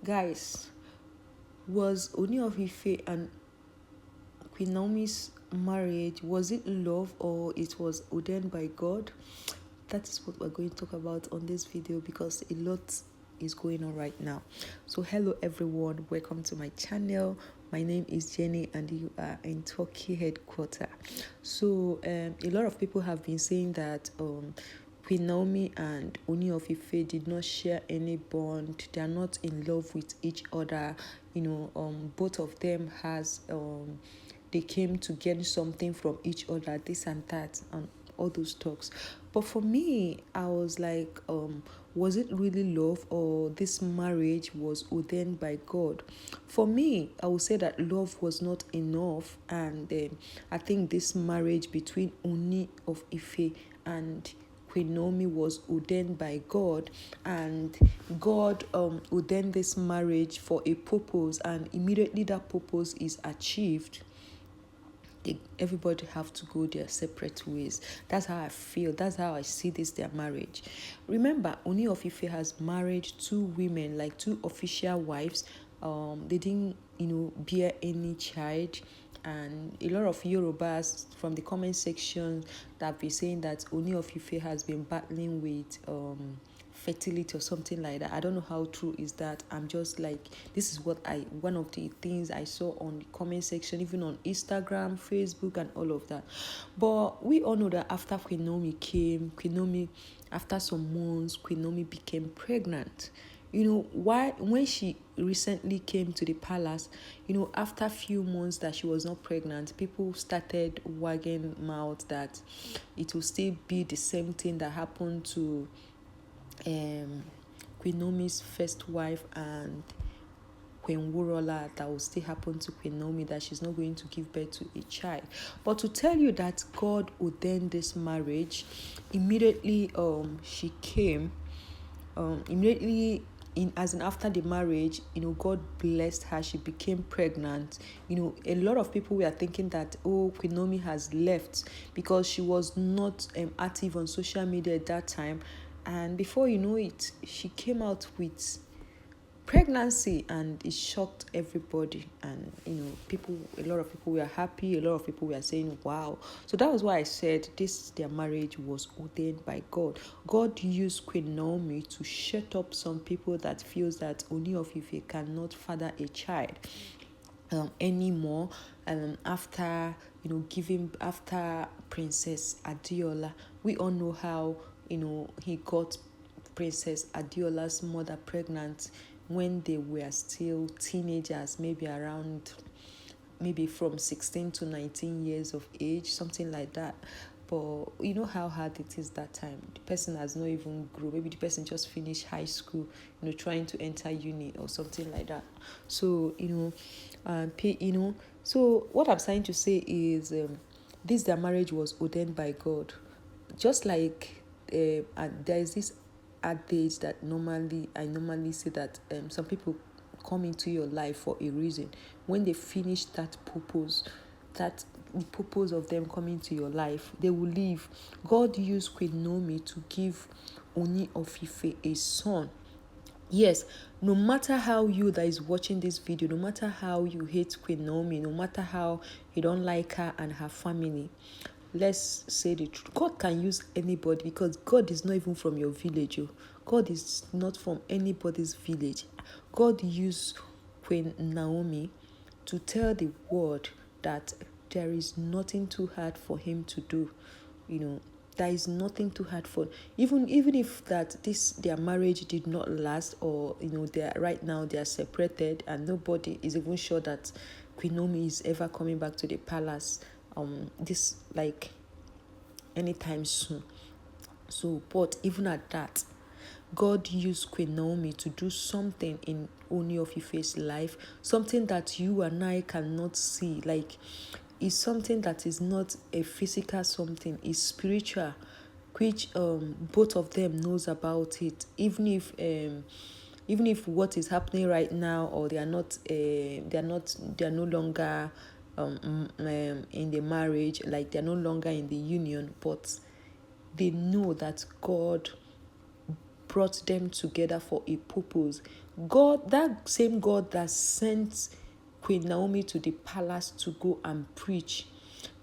Guys, was Ooni of Ife and Queen Naomi's marriage, was it love or it was ordained by God? That is what we're going to talk about on this video because a lot is going on right now. So hello everyone, welcome to my channel. My name is Jenny and you are in Turkey headquarters. So a lot of people have been saying that Queen Naomi and Ooni of Ife did not share any bond. They are not in love with each other. Both of them has they came to gain something from each other, this and that, and all those talks. But for me, I was like, was it really love or this marriage was ordained by God? For me, I would say that love was not enough, and I think this marriage between Ooni of Ife and Queen Naomi was ordained by God, and God ordained this marriage for a purpose, and immediately that purpose is achieved, everybody have to go their separate ways. That's how I feel. That's how I see this, their marriage. Remember, Ooni of Ife has married two women, like two official wives. They didn't, bear any child. And a lot of Yorubas from the comment section that be saying that Ooni of Ife has been battling with fertility or something like that. I don't know how true is that. I'm just like, this is one of the things I saw on the comment section, even on Instagram, Facebook, and all of that. But we all know that after Queen Naomi came, after some months, Queen Naomi became pregnant. When she recently came to the palace, after a few months that she was not pregnant, people started wagging mouth that it will still be the same thing that happened to Queen Naomi's first wife and Queen Wurola, that will still happen to Queen Naomi, that she's not going to give birth to a child. But to tell you that God ordained this marriage, immediately she came, after the marriage, God blessed her, she became pregnant. A lot of people were thinking that, Queen Naomi has left because she was not active on social media at that time, and before you know it, she came out with pregnancy, and it shocked everybody. And a lot of people were happy, a lot of people were saying wow. So that was why I said their marriage was ordained by God. God used Queen Naomi to shut up some people that feels that Ooni of Ife cannot father a child anymore. After after Princess Adiola, we all know how he got Princess Adiola's mother pregnant when they were still teenagers, maybe from 16 to 19 years of age, something like that. But you know how hard it is that time. The person has not even grown. Maybe the person just finished high school, trying to enter uni or something like that. So, so what I'm trying to say is their marriage was ordained by God. Just like there is this adage that I normally say that some people come into your life for a reason. When they finish that the purpose of them coming to your life, they will leave. God used Queen Naomi to give Ooni of Ife a son. Yes, no matter how you that is watching this video, no matter how you hate Queen Naomi, no matter how you don't like her and her family, let's say the truth. God can use anybody because God is not even from your village. God is not from anybody's village. God used Queen Naomi to tell the world that there is nothing too hard for him to do. There is nothing too hard for, even if that their marriage did not last, or right now they are separated and nobody is even sure that Queen Naomi is ever coming back to the palace this like anytime soon. So but even at that, God used Queen Naomi to do something in Ooni of Ife's life, something that you and I cannot see. Like, it's something that is not a physical something, it's spiritual, which both of them knows about it. Even if what is happening right now, or they are no longer in the marriage, like they're no longer in the union, but they know that God brought them together for a purpose. God, that same God that sent Queen Naomi to the palace to go and preach,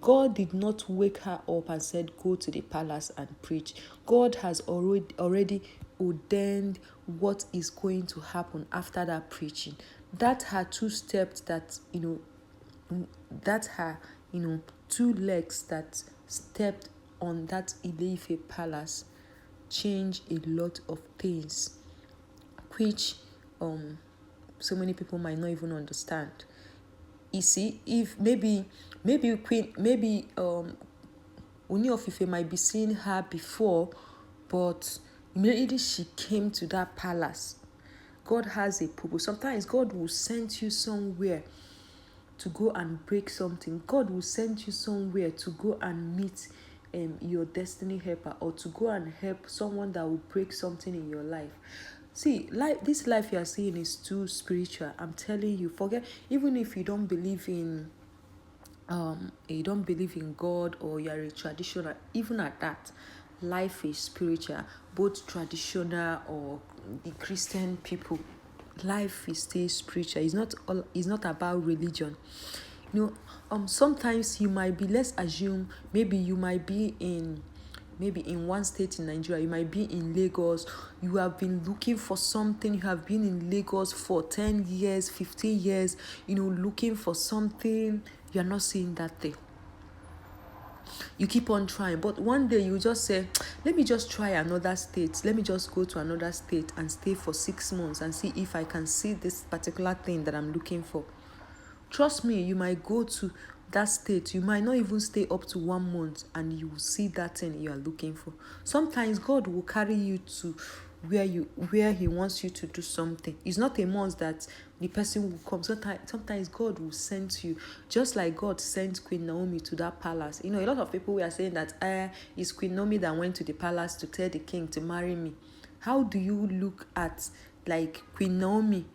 God did not wake her up and said, go to the palace and preach. God has already ordained what is going to happen after that preaching. That her two steps that, that her, two legs that stepped on that Ile-Ife palace change a lot of things, which so many people might not even understand. You see, if maybe Queen, maybe Ooni of Ife might be seeing her before, but immediately she came to that palace. God has a purpose. Sometimes God will send you somewhere to go and break something. God will send you somewhere to go and meet your destiny helper, or to go and help someone that will break something in your life. See, this life you are seeing is too spiritual. I'm telling you, forget, even if you don't believe in God, or you're a traditional, even at that, life is spiritual. Both traditional or the Christian people, life is still spiritual. It's not about religion. Sometimes you might be, let's assume, maybe you might be in one state in Nigeria, you might be in Lagos, you have been looking for something, you have been in Lagos for 10 years, 15 years, looking for something, you're not seeing that thing. You keep on trying, but one day you just say, let me just try another state, let me just go to another state and stay for 6 months and see if I can see this particular thing that I'm looking for. Trust me, you might go to that state, you might not even stay up to 1 month, and you will see that thing you are looking for. Sometimes God will carry you to where he wants you to do something. It's not a month that the person will come. Sometimes God will send you, just like God sent Queen Naomi to that palace. A lot of people were saying that it's Queen Naomi that went to the palace to tell the king to marry me. How do you look at like Queen Naomi,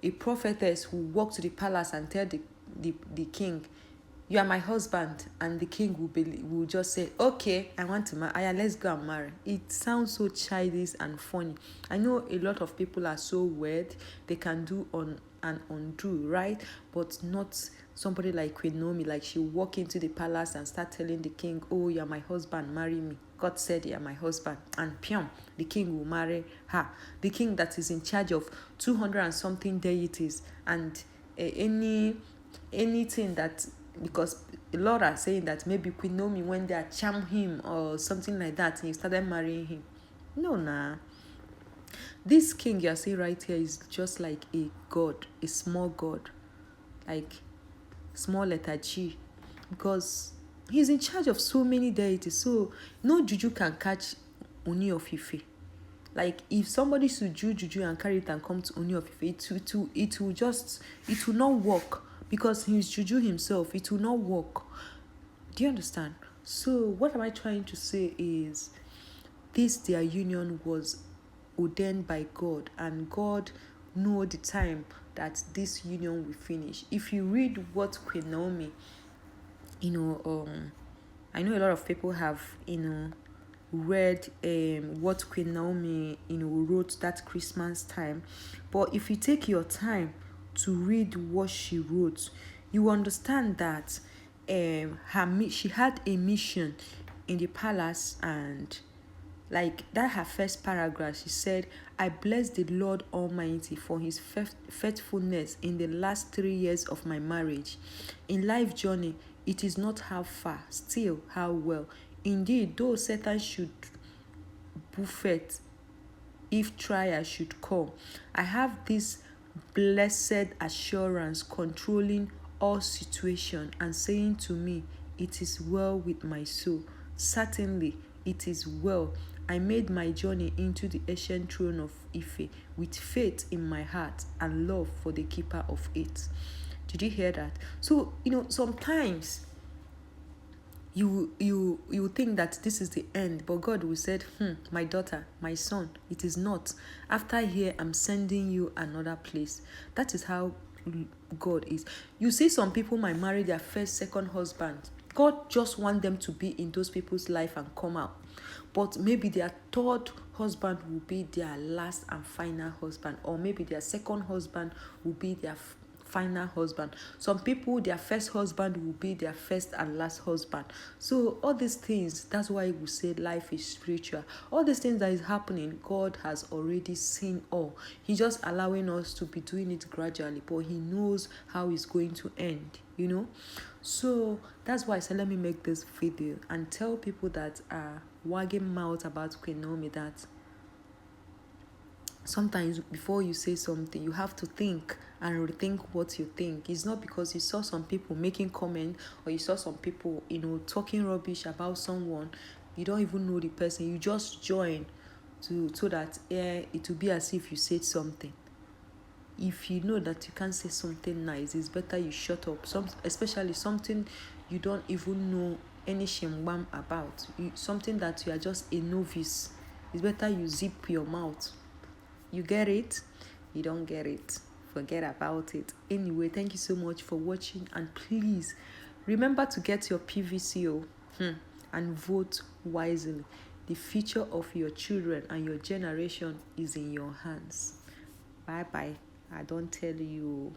a prophetess who walked to the palace and tell the king, you are my husband, and the king will just say, okay, I want to marry, let's go and marry? It sounds so childish and funny. I know a lot of people are so weird, they can do on and undo, right? But not somebody like Queen Naomi. Like, she walk into the palace and start telling the king, oh, you're my husband, marry me. God said you're my husband, and pium, the king will marry her. The king that is in charge of 200 and something deities, and anything that, because a lot are saying that maybe Queen Naomi went there, charm him or something like that, and he started marrying him. No, nah. This king you're seeing right here is just like a god, a small god, like small letter G, because he's in charge of so many deities. So no juju can catch Ooni of Ife. Like, if somebody should do juju and carry it and come to Ooni of Ife, it will not work, because he's juju himself. It will not work. Do you understand? So what am I trying to say is, their union was ordained by God, and God know the time that this union will finish. If you read what Queen Naomi, I know a lot of people have, read what Queen Naomi, wrote that Christmas time. But if you take your time to read what she wrote, you understand that she had a mission in the palace, and like that her first paragraph, she said, I bless the Lord Almighty for his faithfulness in the last 3 years of my marriage. In life journey, it is not how far, still how well. Indeed, though Satan should buffet, if trial should come, I have this blessed assurance controlling all situation and saying to me, it is well with my soul. Certainly, it is well. I made my journey into the ancient throne of Ife with faith in my heart and love for the keeper of it. Did you hear that? So, sometimes you think that this is the end, but God will say, my daughter, my son, it is not. After here, I'm sending you another place. That is how God is. You see, some people might marry their first, second husband. God just want them to be in those people's life and come out. But maybe their third husband will be their last and final husband, or maybe their second husband will be their final husband. Some people, their first husband will be their first and last husband. So all these things, that's why we say life is spiritual. All these things that is happening, God has already seen all. He's just allowing us to be doing it gradually, but he knows how it's going to end, So that's why I said, let me make this video and tell people that are wagging mouth about Queen Naomi that sometimes before you say something, you have to think and rethink what you think. It's not because you saw some people making comment, or you saw some people, talking rubbish about someone. You don't even know the person. You just join so that it will be as if you said something. If you know that you can't say something nice, it's better you shut up. Especially something you don't even know any shembam about. Something that you are just a novice. It's better you zip your mouth. You get it? You don't get it, forget about it. Anyway, thank you so much for watching, and please remember to get your PVCO and vote wisely. The future of your children and your generation is in your hands. Bye bye. I don't tell you.